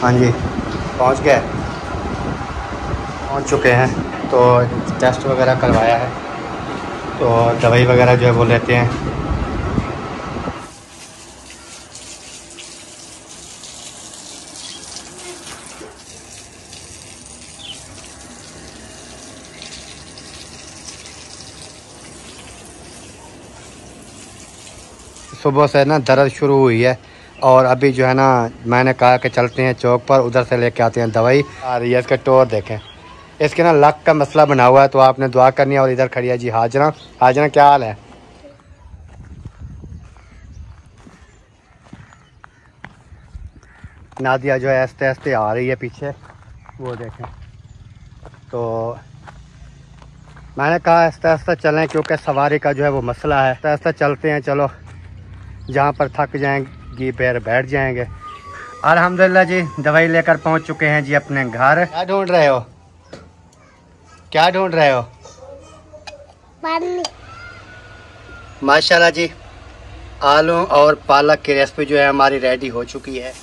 हाँ जी, पहुँच चुके हैं। तो टेस्ट वगैरह करवाया है, तो दवाई वगैरह जो है वो लेते हैं। सुबह से ना दर्द शुरू हुई है और अभी जो है ना मैंने कहा कि चलते हैं चौक पर, उधर से लेके आते हैं दवाई। आ रही है, इसका टोर देखें, इसके ना लक का मसला बना हुआ है, तो आपने दुआ करनी है। और इधर खड़ी है जी हाजरा। हाजरा क्या हाल है? नादिया जो है आस्ते आस्ते आ रही है पीछे, वो देखें। तो मैंने कहा आस्ते आस्ते चलें, क्योंकि सवारी का जो है वो मसला है। आस्ते आस्ते चलते हैं, चलो जहाँ पर थक जाएंगी पैर बैठ जाएंगे। अल्हम्दुलिल्लाह जी, दवाई लेकर पहुँच चुके हैं जी अपने घर। क्या ढूंढ रहे हो? क्या ढूंढ रहे हो? पानी। माशाल्लाह जी, आलू और पालक की रेसिपी जो है हमारी रेडी हो चुकी है।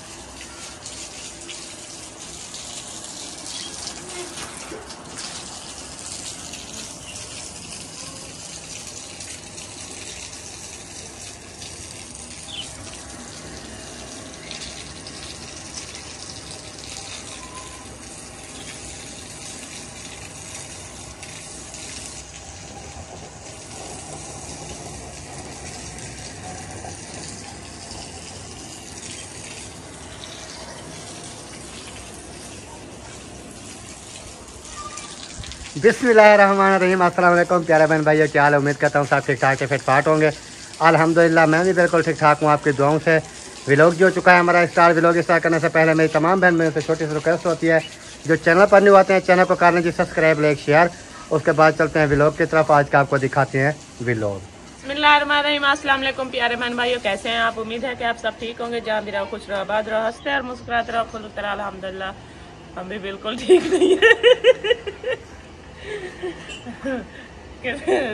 बिस्मिल्लाहिर्रहमानिर्रहीम। अस्सलाम वालेकुम प्यारे बहन भाइयों, क्या हाल है? उम्मीद करता हूँ सब ठीक ठाक फिट फाट होंगे। अल्हम्दुलिल्लाह मैं भी बिल्कुल ठीक ठाक हूँ, आपकी दुआओं से। व्लॉग जो चुका है हमारा स्टार। व्लॉग स्टार्ट करने से पहले मेरी तमाम बहन भाइयों से छोटी सी रिक्वेस्ट होती है, जो चैनल पर न्यू आते हैं चैनल को कर लीजिए सब्सक्राइब, लाइक, शेयर। उसके बाद चलते हैं व्लॉग की तरफ। आज का आपको दिखाते हैं व्लॉग। बिस्मिल्लाहिर्रहमानिर्रहीम। अस्सलाम वालेकुम प्यारे बहन भाइयों, कैसे हैं आप? उम्मीद है कि आप सब ठीक होंगे। जहाँ भी रहो खुश रहो, आबाद रहो, हंसते और मुस्कुराते रहो। खुल तरह अल्हम्दुलिल्लाह हम भी बिल्कुल ठीक नहीं है।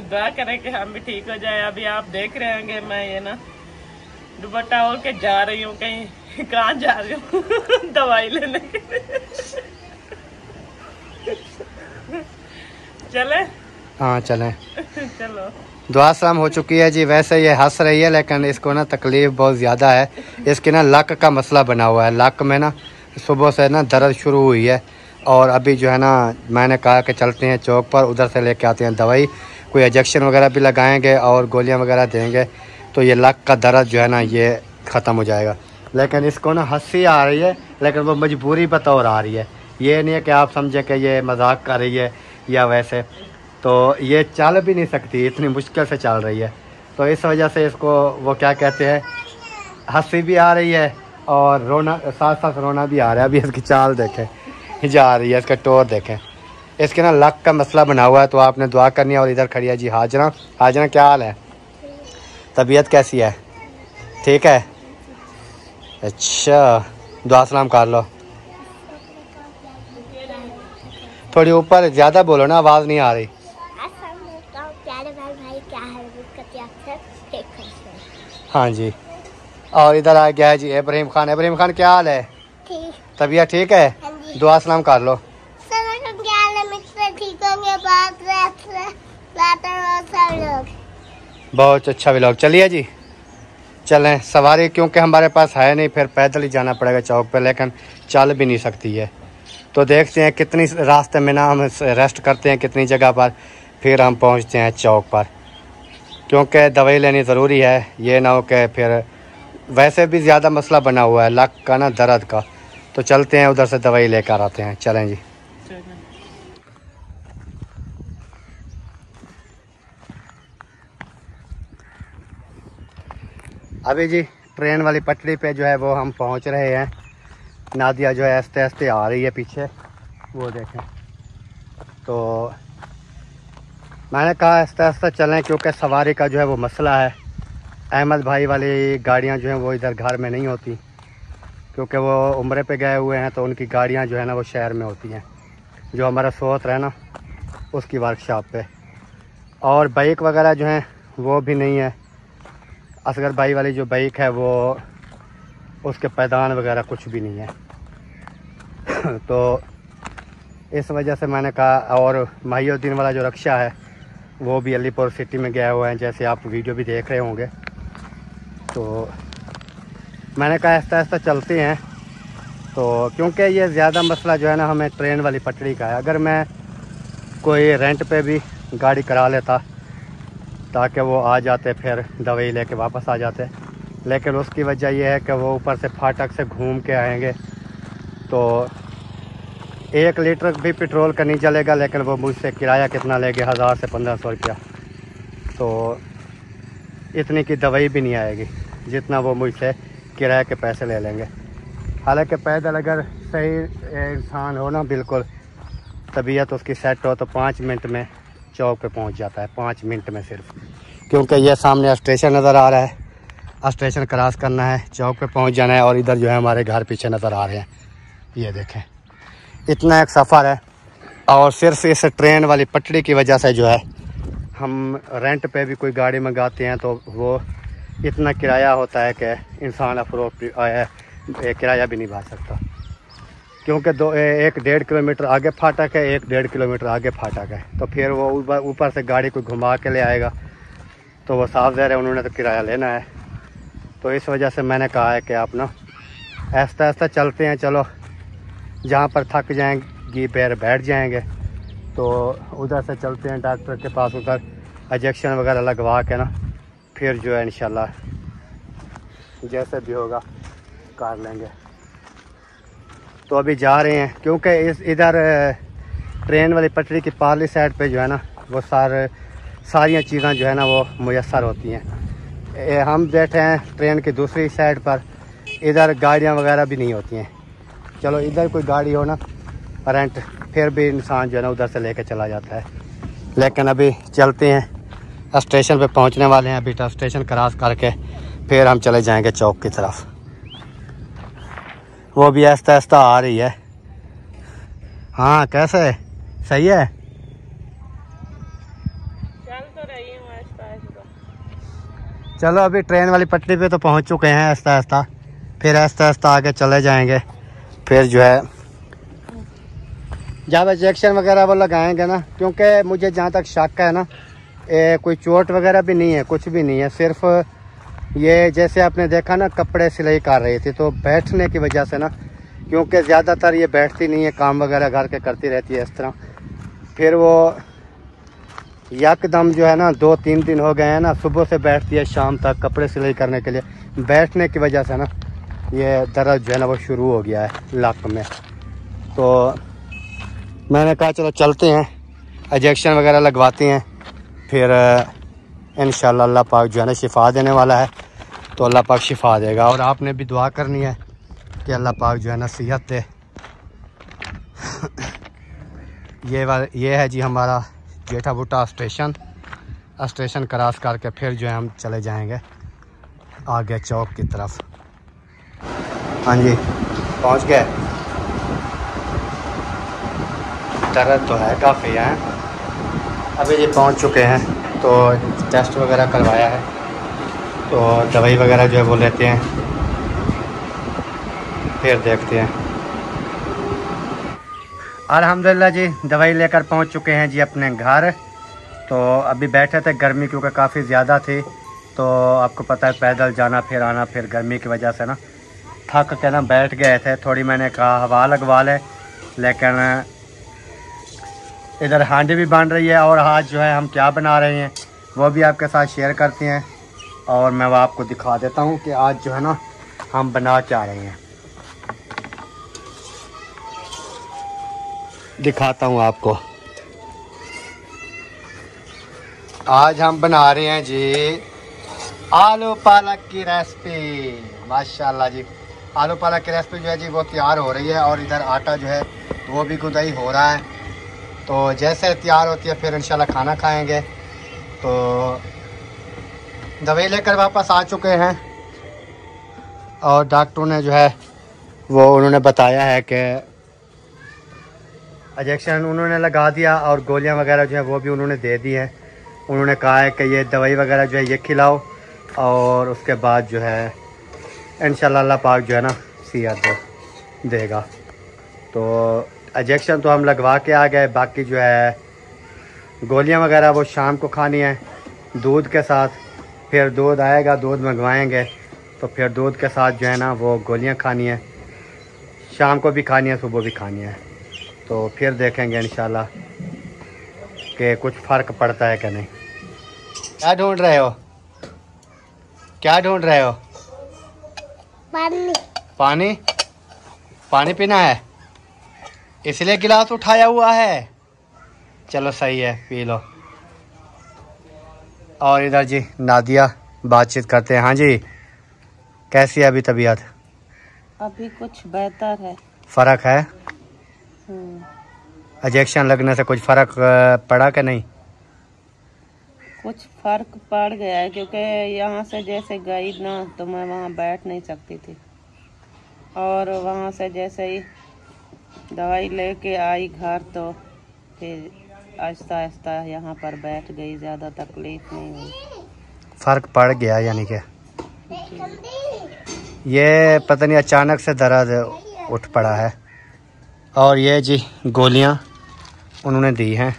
दुआ करें कि हम भी ठीक हो जाए। अभी आप देख रहे होंगे मैं ये ना दुपट्टा ओढ़ के जा रही हूँ कहीं। कहाँ जा रही हूँ? दवाई लेने। चले? हाँ चलें। चलो। दुआ शाम हो चुकी है जी। वैसे ये हंस रही है, लेकिन इसको ना तकलीफ़ बहुत ज़्यादा है। इसके ना लक का मसला बना हुआ है। लक में ना सुबह से ना दर्द शुरू हुई है, और अभी जो है ना मैंने कहा कि चलते हैं चौक पर, उधर से लेके आते हैं दवाई। कोई इंजेक्शन वगैरह भी लगाएंगे और गोलियां वगैरह देंगे, तो ये लक का दर्द जो है ना ये ख़त्म हो जाएगा। लेकिन इसको ना हंसी आ रही है, लेकिन वो मजबूरी बतौर आ रही है। ये नहीं है कि आप समझे कि ये मजाक कर रही है या वैसे। तो ये चल भी नहीं सकती, इतनी मुश्किल से चल रही है। तो इस वजह से इसको वो क्या कहते हैं, हंसी भी आ रही है और रोना, साथ साथ रोना भी आ रहा है। अभी इसकी चाल देखें, जा रही है, इसका टोर देखें। इसके ना लक का मसला बना हुआ है, तो आपने दुआ करनी है। और इधर खड़ी है जी हाजरा। हाजरा क्या हाल है? तबीयत कैसी है? ठीक है, अच्छा। दुआ सलाम कर लो। थोड़ी ऊपर ज़्यादा बोलो ना, आवाज़ नहीं आ रही। हाँ जी। और इधर आ गया है जी इब्राहिम खान। इब्राहिम खान क्या हाल है? ठीक। तबीयत ठीक है? हाँ, दुआ सलाम कर लो। बहुत अच्छा व्लॉग। चलिए जी चलें। सवारी क्योंकि हमारे पास है नहीं, फिर पैदल ही जाना पड़ेगा चौक पे, लेकिन चल भी नहीं सकती है। तो देखते हैं कितनी रास्ते में ना हम रेस्ट करते हैं, कितनी जगह पर, फिर हम पहुंचते हैं चौक पर, क्योंकि दवाई लेनी ज़रूरी है। ये ना हो कि फिर वैसे भी ज़्यादा मसला बना हुआ है लक का ना, दर्द का। तो चलते हैं उधर से दवाई लेकर आते हैं। चलें जी। अभी जी ट्रेन वाली पटरी पे जो है वो हम पहुंच रहे हैं। नादिया जो है आस्ते आस्ते आ रही है पीछे, वो देखें। तो मैंने कहा आस्ते आस्ते चलें, क्योंकि सवारी का जो है वो मसला है। अहमद भाई वाली गाड़ियां जो हैं वो इधर घर में नहीं होती, क्योंकि वो उम्रे पे गए हुए हैं, तो उनकी गाड़ियां जो है ना वो शहर में होती हैं, जो हमारा सोत है ना उसकी वर्कशॉप पे। और बाइक वगैरह जो हैं वो भी नहीं है। असगर भाई वाली जो बाइक है वो, उसके पैदान वगैरह कुछ भी नहीं है। तो इस वजह से मैंने कहा। और माहिउद्दीन वाला जो रक्षा है वो भी अलीपुर सिटी में गया हुआ है, जैसे आप वीडियो भी देख रहे होंगे। तो मैंने कहा आहिस्ता आहिस्ता चलते हैं। तो क्योंकि ये ज़्यादा मसला जो है ना हमें ट्रेन वाली पटड़ी का है। अगर मैं कोई रेंट पे भी गाड़ी करा लेता ताकि वो आ जाते फिर दवाई लेके वापस आ जाते, लेकिन उसकी वजह यह है कि वो ऊपर से फाटक से घूम के आएंगे तो 1 लीटर भी पेट्रोल का नहीं चलेगा, लेकिन वो मुझसे किराया कितना लेंगे, 1000 से 1500 रुपया। तो इतनी की दवाई भी नहीं आएगी जितना वो मुझसे किराए के पैसे ले लेंगे। हालांकि पैदल अगर सही इंसान हो ना, बिल्कुल तबीयत उसकी सेट हो, तो 5 मिनट में चौक पे पहुंच जाता है, 5 मिनट में सिर्फ। क्योंकि ये सामने स्टेशन नज़र आ रहा है, स्टेशन क्रॉस करना है, चौक पे पहुंच जाना है। और इधर जो है हमारे घर पीछे नज़र आ रहे हैं, ये देखें, इतना एक सफ़र है। और सिर्फ इस ट्रेन वाली पटड़ी की वजह से जो है हम रेंट पे भी कोई गाड़ी मंगाते हैं तो वो इतना किराया होता है कि इंसान अफरोज किराया भी नहीं भर सकता। क्योंकि 1-1.5 किलोमीटर आगे फाटक है, 1-1.5 किलोमीटर आगे फाटक है। तो फिर वो ऊपर से गाड़ी कोई घुमा के ले आएगा तो वो साफ ज़ाहिर है उन्होंने तो किराया लेना है। तो इस वजह से मैंने कहा है कि आप ना आहिस्ता आहिस्ता चलते हैं। चलो, जहाँ पर थक जाएंगी पैर बैठ जाएंगे, तो उधर से चलते हैं डॉक्टर के पास, उधर इंजेक्शन वगैरह लगवा के ना फिर जो है इंशाल्लाह जैसे भी होगा कर लेंगे। तो अभी जा रहे हैं क्योंकि इधर ट्रेन वाली पटरी की पारली साइड पे जो है ना वो सारियाँ चीज़ें जो है ना वो मुयस्सर होती हैं। हम बैठे हैं ट्रेन की दूसरी साइड पर, इधर गाड़ियाँ वगैरह भी नहीं होती हैं। चलो इधर कोई गाड़ी हो ना रेंट, फिर भी इंसान जो है ना उधर से लेके चला जाता है। लेकिन अभी चलते हैं, स्टेशन पे पहुंचने वाले हैं। अभी तो स्टेशन क्रॉस करके फिर हम चले जाएंगे चौक की तरफ। वो भी आहिस्ता आहिस्ता आ रही है। हाँ, कैसे है? सही है? चल तो रही हूँ आहिस्ता आहिस्ता। चलो अभी ट्रेन वाली पटरी पे तो पहुंच चुके हैं आहिस्ता आहिस्ता, फिर आहिस्ता आहिस्ता आगे चले जाएंगे। फिर जो है जब इंजेक्शन वगैरह वो लगाएंगे ना, क्योंकि मुझे जहाँ तक शक है ना कोई चोट वगैरह भी नहीं है, कुछ भी नहीं है। सिर्फ ये जैसे आपने देखा ना कपड़े सिलाई कर रही थी, तो बैठने की वजह से ना, क्योंकि ज़्यादातर ये बैठती नहीं है, काम वगैरह घर के करती रहती है इस तरह। फिर वो यकदम जो है ना 2-3 दिन हो गए हैं ना, सुबह से बैठती है शाम तक कपड़े सिलाई करने के लिए। बैठने की वजह से ना ये दर्द जो है ना वो शुरू हो गया है लक में। तो मैंने कहा चलो चलते हैं, इंजेक्शन वगैरह लगवाते हैं, फिर इंशाल्लाह अल्लाह पाक जो है ना शिफा देने वाला है, तो अल्लाह पाक शिफा देगा। और आपने भी दुआ करनी है कि अल्लाह पाक जो है ना सेहत दे। ये है जी हमारा जेठा बूटा स्टेशन। स्टेशन क्रॉस करके फिर जो है हम चले जाएंगे आगे चौक की तरफ। हाँ जी, पहुँच गए। दर्द तो है काफ़ी है, अभी जी पहुँच चुके हैं। तो टेस्ट वगैरह करवाया है, तो दवाई वगैरह जो है वो लेते हैं, फिर देखते हैं। अल्हम्दुलिल्लाह जी दवाई लेकर पहुंच चुके हैं जी अपने घर। तो अभी बैठे थे, गर्मी क्योंकि काफ़ी ज़्यादा थी, तो आपको पता है पैदल जाना फिर आना, फिर गर्मी की वजह से ना थक के ना बैठ गए थे। थोड़ी मैंने कहा हवा लगवा ले, लेकिन इधर हांडी भी बन रही है और आज जो है हम क्या बना रहे हैं वो भी आपके साथ शेयर करते हैं। और मैं वो आपको दिखा देता हूँ कि आज जो है ना हम बना क्या रहे हैं, दिखाता हूँ आपको। आज हम बना रहे हैं जी आलू पालक की रेसिपी। माशाल्लाह जी, आलू पालक की रेसिपी जो है जी वो तैयार हो रही है, और इधर आटा जो है वो भी गुदाई हो रहा है। तो जैसे तैयार होती है फिर इंशाल्लाह खाना खाएंगे। तो दवाई लेकर वापस आ चुके हैं, और डॉक्टर ने जो है वो उन्होंने बताया है कि इंजेक्शन उन्होंने लगा दिया, और गोलियां वगैरह जो है वो भी उन्होंने दे दी हैं। उन्होंने कहा है कि ये दवाई वगैरह जो है ये खिलाओ, और उसके बाद जो है इंशाल्लाह अल्लाह पाक जो है ना सेहत देगा। तो इंजेक्शन तो हम लगवा के आ गए, बाकी जो है गोलियां वगैरह वो शाम को खानी है दूध के साथ। फिर दूध आएगा, दूध मंगवाएंगे, तो फिर दूध के साथ जो है ना वो गोलियां खानी है, शाम को भी खानी है, सुबह भी खानी है। तो फिर देखेंगे इंशाल्लाह कि कुछ फ़र्क पड़ता है कि नहीं। क्या ढूंढ रहे हो? क्या ढूंढ रहे हो? पानी। पानी? पानी पीना है, इसलिए गिलास उठाया हुआ है। चलो सही है, पी लो। और इधर जी नादिया बातचीत करते हैं। हाँ जी, कैसी है अभी तबीयत? अभी कुछ बेहतर है। फ़र्क है? इंजेक्शन लगने से कुछ फ़र्क पड़ा कि नहीं? कुछ फर्क पड़ गया है, क्योंकि यहाँ से जैसे गई ना तो मैं वहाँ बैठ नहीं सकती थी, और वहाँ से जैसे ही दवाई लेके आई घर तो फिर आहिस्ता आहिस्ता यहाँ पर बैठ गई, ज़्यादा तकलीफ नहीं हुई। फ़र्क पड़ गया यानी कि ये पता नहीं अचानक से दर्द उठ पड़ा है। और ये जी गोलियाँ उन्होंने दी हैं,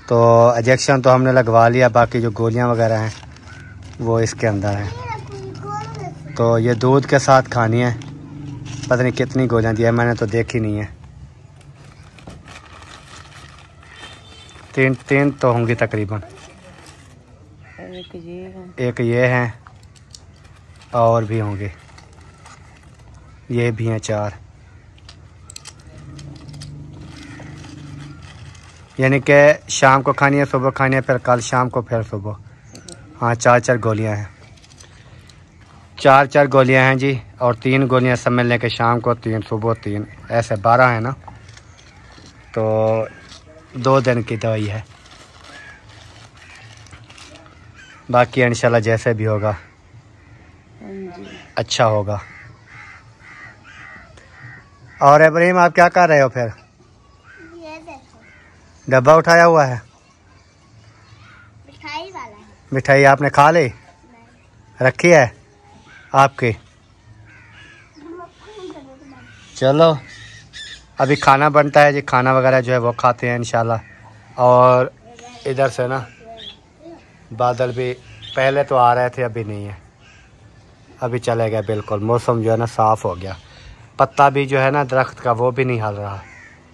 तो इंजेक्शन तो हमने लगवा लिया, बाकी जो गोलियाँ वगैरह हैं वो इसके अंदर हैं। तो ये दूध के साथ खानी है, पता नहीं कितनी गोलियाँ दी है, मैंने तो देखी नहीं है। तीन तो होंगी तकरीबन। एक ये हैं और भी होंगे, ये भी हैं 4, यानी कि शाम को खानी है, सुबह खानी है, फिर कल शाम को, फिर सुबह। हाँ 4 गोलियां हैं, 4 गोलियां हैं जी। और 3 गोलियां समझ लें कि शाम को 3, सुबह 3, ऐसे 12 है ना। तो 2 दिन की दवाई है, बाकी इंशाल्लाह जैसे भी होगा अच्छा होगा। और इब्राहिम आप क्या कर रहे हो फिर? ये देखो डब्बा उठाया हुआ है, मिठाई वाला है। मिठाई आपने खा ली? रखी है आपकी? चलो अभी खाना बनता है जी, खाना वगैरह जो है वो खाते हैं इंशाल्लाह। और इधर से ना बादल भी पहले तो आ रहे थे, अभी नहीं है, अभी चले गए बिल्कुल। मौसम जो है ना साफ़ हो गया, पत्ता भी जो है ना दरख्त का वो भी नहीं हिल रहा,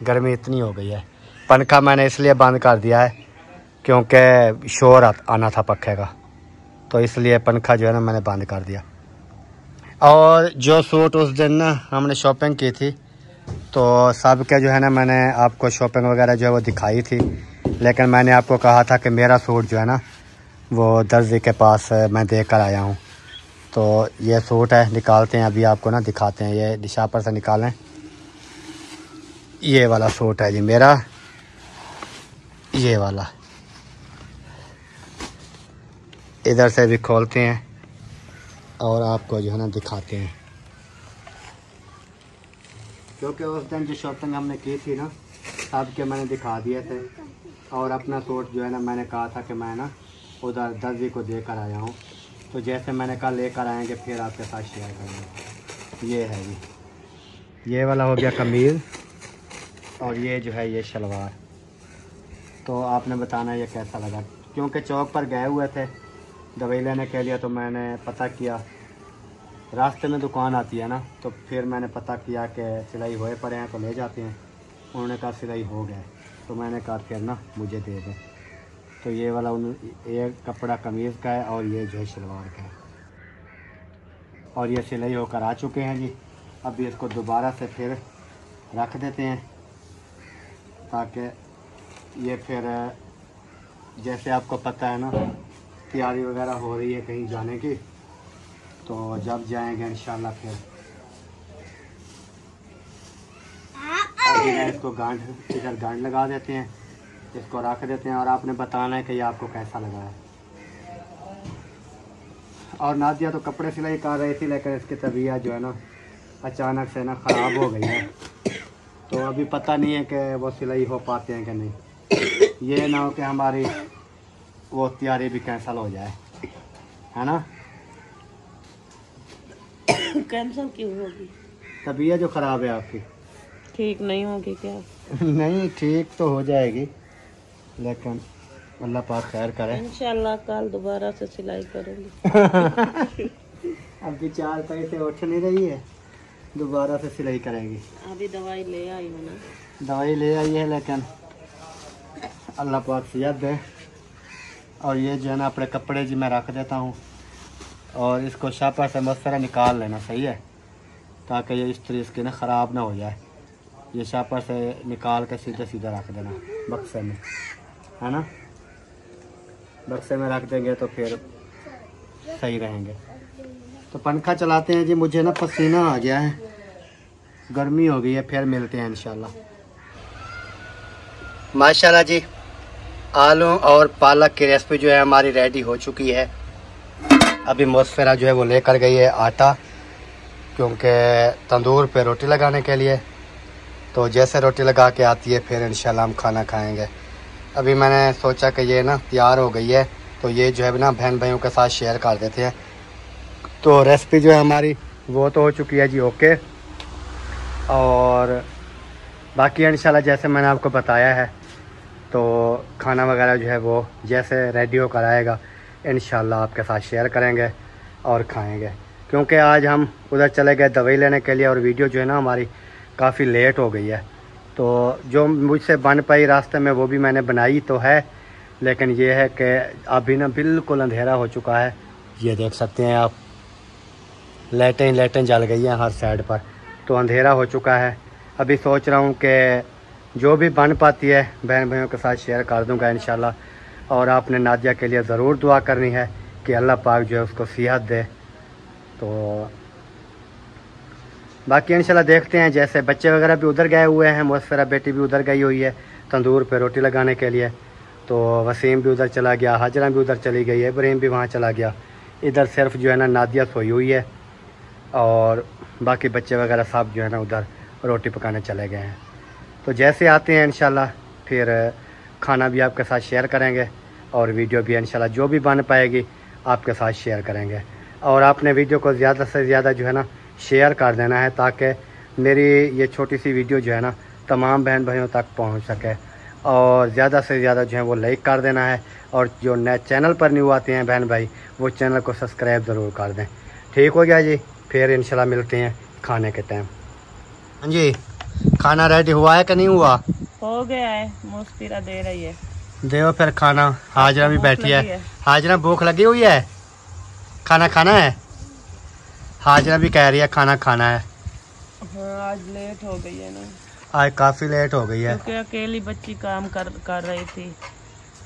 गर्मी इतनी हो गई है। पंखा मैंने इसलिए बंद कर दिया है क्योंकि शोर आना था पक्खे का, तो इसलिए पंखा जो है ना मैंने बंद कर दिया। और जो सूट उस दिन ना हमने शॉपिंग की थी, तो सब के जो है ना मैंने आपको शॉपिंग वगैरह जो है वो दिखाई थी, लेकिन मैंने आपको कहा था कि मेरा सूट जो है ना वो दर्जी के पास मैं दे कर आया हूँ। तो ये सूट है, निकालते हैं अभी आपको ना दिखाते हैं। ये दिशा पर से निकालें, ये वाला सूट है जी मेरा, ये वाला। इधर से भी खोलते हैं और आपको जो है ना दिखाते हैं, क्योंकि उस दिन जो शॉपिंग हमने की थी ना सब के मैंने दिखा दिए थे। और अपना सूट जो है ना मैंने कहा था कि मैं ना उधर दर्जी को देकर आया हूँ, तो जैसे मैंने कहा लेकर आएंगे फिर आपके साथ शेयर करेंगे। ये है जी, ये वाला हो गया कमीज़, और ये जो है ये शलवार। तो आपने बताना ये कैसा लगा, क्योंकि चौक पर गए हुए थे दवाई लेने के लिए, तो मैंने पता किया, रास्ते में दुकान आती है ना, तो फिर मैंने पता किया कि सिलाई हुए पड़े हैं तो ले जाते हैं। उन्होंने कहा सिलाई हो गए, तो मैंने कहा फिर ना मुझे दे दें। तो ये वाला ये कपड़ा कमीज़ का है और ये जो है शलवार का है, और ये सिलाई होकर आ चुके हैं जी। अभी इसको दोबारा से फिर रख देते हैं, ताकि ये फिर जैसे आपको पता है ना तैयारी वगैरह हो रही है कहीं जाने की, तो जब जाएंगे इंशाल्लाह फिर अभी मैं इसको गांठ इधर गांठ लगा देते हैं, इसको रख देते हैं। और आपने बताना है कि ये आपको कैसा लगा है। और नादिया तो कपड़े सिलाई कर रही थी, लेकिन इसकी तबीयत जो है ना अचानक से ना ख़राब हो गई है, तो अभी पता नहीं है कि वो सिलाई हो पाते हैं कि नहीं। ये ना हो कि हमारी वो तैयारी भी कैंसिल हो जाए, है ना। कैंसिल क्यों होगी? तबीयत जो ख़राब है आपकी, ठीक नहीं होगी क्या? नहीं, ठीक तो हो जाएगी, लेकिन अल्लाह पाक खैर करे। इंशाल्लाह कल दोबारा से सिलाई करूँगी। अभी 4 पैसे उठ नहीं रही है, दोबारा से सिलाई करेगी। अभी दवाई ले आई हूँ ना। दवाई ले आई है, लेकिन अल्लाह पाक सेहत दे। और ये जो है ना अपने कपड़े जी मैं रख देता हूँ, और इसको शापर से मस्सरा निकाल लेना, सही है, ताकि ये इस्त्री इसकी ना ख़राब ना हो जाए। ये शापर से निकाल के सीधे सीधे रख देना बक्से में, है ना। बक्से में रख देंगे तो फिर सही रहेंगे। तो पंखा चलाते हैं जी, मुझे ना पसीना आ गया है, गर्मी हो गई है। फिर मिलते हैं इंशाल्लाह। माशाल्लाह जी, आलू और पालक की रेसिपी जो है हमारी रेडी हो चुकी है। अभी मुसफ़िरा जो है वो लेकर गई है आटा, क्योंकि तंदूर पे रोटी लगाने के लिए। तो जैसे रोटी लगा के आती है फिर इंशाल्लाह हम खाना खाएंगे। अभी मैंने सोचा कि ये ना तैयार हो गई है, तो ये जो है ना बहन भाइयों के साथ शेयर कर देते हैं। तो रेसिपी जो है हमारी वो तो हो चुकी है जी, ओके। और बाकी इंशाल्लाह जैसे मैंने आपको बताया है, तो खाना वगैरह जो है वो जैसे रेडी होकर आएगा इंशाल्लाह आपके साथ शेयर करेंगे और खाएंगे। क्योंकि आज हम उधर चले गए दवाई लेने के लिए, और वीडियो जो है ना हमारी काफ़ी लेट हो गई है। तो जो मुझसे बन पाई रास्ते में वो भी मैंने बनाई तो है, लेकिन ये है कि अभी ना बिल्कुल अंधेरा हो चुका है। ये देख सकते हैं आप, लाइटें जल गई हैं हर साइड पर, तो अंधेरा हो चुका है। अभी सोच रहा हूँ कि जो भी बन पाती है बहन भाइयों के साथ शेयर कर दूँगा इंशाल्लाह। और आपने नादिया के लिए ज़रूर दुआ करनी है कि अल्लाह पाक जो है उसको सेहत दे। तो बाकी इंशाल्लाह देखते हैं, जैसे बच्चे वगैरह भी उधर गए हुए हैं, मुसफ़िरा बेटी भी उधर गई हुई है तंदूर पे रोटी लगाने के लिए। तो वसीम भी उधर चला गया, हाजरा भी उधर चली गई है, इब्राहिम भी वहाँ चला गया। इधर सिर्फ जो है ना नादिया सोई हुई है, और बाकी बच्चे वगैरह सब जो है ना उधर रोटी पकाने चले गए हैं। तो जैसे आते हैं इंशाल्लाह फिर खाना भी आपके साथ शेयर करेंगे, और वीडियो भी इंशाल्लाह जो भी बन पाएगी आपके साथ शेयर करेंगे। और आपने वीडियो को ज़्यादा से ज़्यादा जो है ना शेयर कर देना है, ताकि मेरी ये छोटी सी वीडियो जो है ना तमाम बहन भाइयों तक पहुंच सके। और ज़्यादा से ज़्यादा जो है वो लाइक कर देना है, और जो नए चैनल पर न्यू आते हैं बहन भाई वो चैनल को सब्सक्राइब ज़रूर कर दें। ठीक हो गया जी, फिर इंशाल्लाह मिलते हैं खाने के टाइम। हाँ जी, खाना रेडी हुआ है कि नहीं हुआ? हो गया है, मुसफ़िरा दे रही है। दो फिर खाना। हाजरा भी बैठी है। हाजरा भूख लगी हुई है, खाना खाना है। हाजरा भी कह रही है खाना खाना है। हाँ, आज लेट हो गई है ना, आज काफ़ी लेट हो गई है, क्योंकि अकेली बच्ची काम कर रही थी,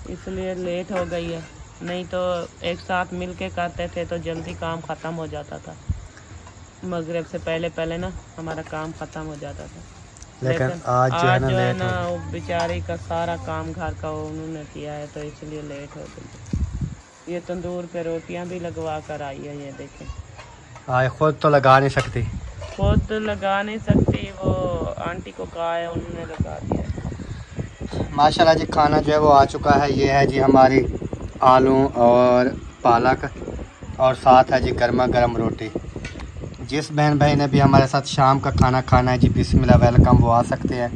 इसलिए लेट हो गई है। नहीं तो एक साथ मिल के करते थे तो जल्दी काम ख़त्म हो जाता था। मगरिब से पहले ना हमारा काम ख़त्म हो जाता था। लेकिन आज जो है ना वो बेचारी का सारा काम घर का उन्होंने किया है, तो इसलिए लेट हो गई। ये तंदूर पे रोटियां भी लगवा कर आई है, ये देखें। आज खुद तो लगा नहीं सकती, खुद लगा नहीं सकती, वो आंटी को कहा है उन्होंने लगा दिया। माशाल्लाह जी खाना जो है वो आ चुका है। ये है जी हमारी आलू और पालक, और साथ है जी गर्मा गर्म रोटी। जिस बहन भाई ने भी हमारे साथ शाम का खाना खाना है जी, बिस्मिल्लाह वेलकम, वो आ सकते हैं।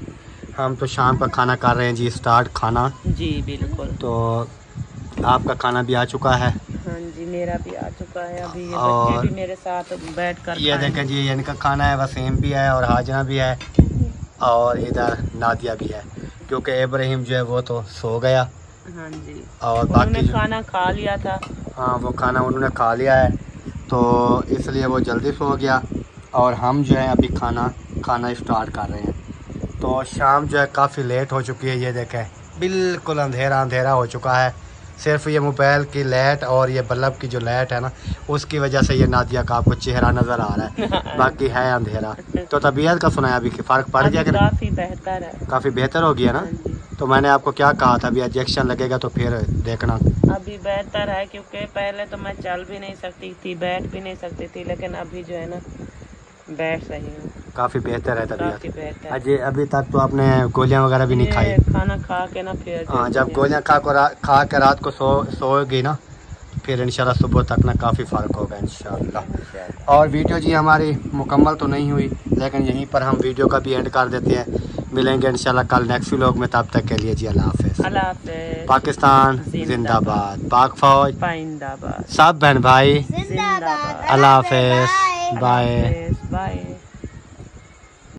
हम तो शाम का खाना कर रहे हैं जी स्टार्ट खाना। जी बिल्कुल। तो आपका खाना भी आ चुका है? हाँ जी, मेरा भी आ चुका है। अभी ये और बच्चे भी मेरे साथ बैठ कर ये देखें जी, इनका खाना है, वसीम भी है और हाजना भी है, और इधर नादिया भी है, क्योंकि इब्राहिम जो है वो तो सो गया। हाँ जी, और बाकी खाना खा लिया था। हाँ, वो खाना उन्होंने खा लिया है, तो इसलिए वो जल्दी सो गया। और हम जो है अभी खाना स्टार्ट कर रहे हैं। तो शाम जो है काफ़ी लेट हो चुकी है। ये देखें बिल्कुल अंधेरा हो चुका है। सिर्फ ये मोबाइल की लाइट और ये बल्ब की जो लाइट है ना, उसकी वजह से ये नादिया का आपको चेहरा नज़र आ रहा है, बाकी है अंधेरा। तो तबीयत का सुना है अभी फ़र्क पड़ गया? काफ़ी बेहतर है, काफ़ी बेहतर हो गया ना। तो मैंने आपको क्या कहा था, अभी इंजेक्शन लगेगा तो फिर देखना। अभी बेहतर है, क्योंकि पहले तो मैं चल भी नहीं सकती थी, बैठ भी नहीं सकती थी, लेकिन अभी जो है ना बैठ सही हूँ। काफ़ी बेहतर है तबीयत। अजय अभी तक तो आपने गोलियां वगैरह भी नहीं खाई? खाना खा के ना फिर, हाँ, जब गोलियां खा के रात को सोएगी ना, फिर इंशाल्लाह सुबह तक ना काफ़ी फ़र्क होगा इंशाल्लाह। और वीडियो जी हमारी मुकम्मल तो नहीं हुई, लेकिन यहीं पर हम वीडियो का भी एंड कर देते हैं। मिलेंगे इंशाल्लाह कल नेक्स्ट व्लॉग में, तब तक के लिए जी अल्लाह हाफ़िज़। अल्लाह हाफ़िज़। पाकिस्तान जिंदाबाद, पाक फौज जिंदाबाद, सब बहन भाई जिंदाबाद। अल्लाह हाफ़िज़, बाय। बाय।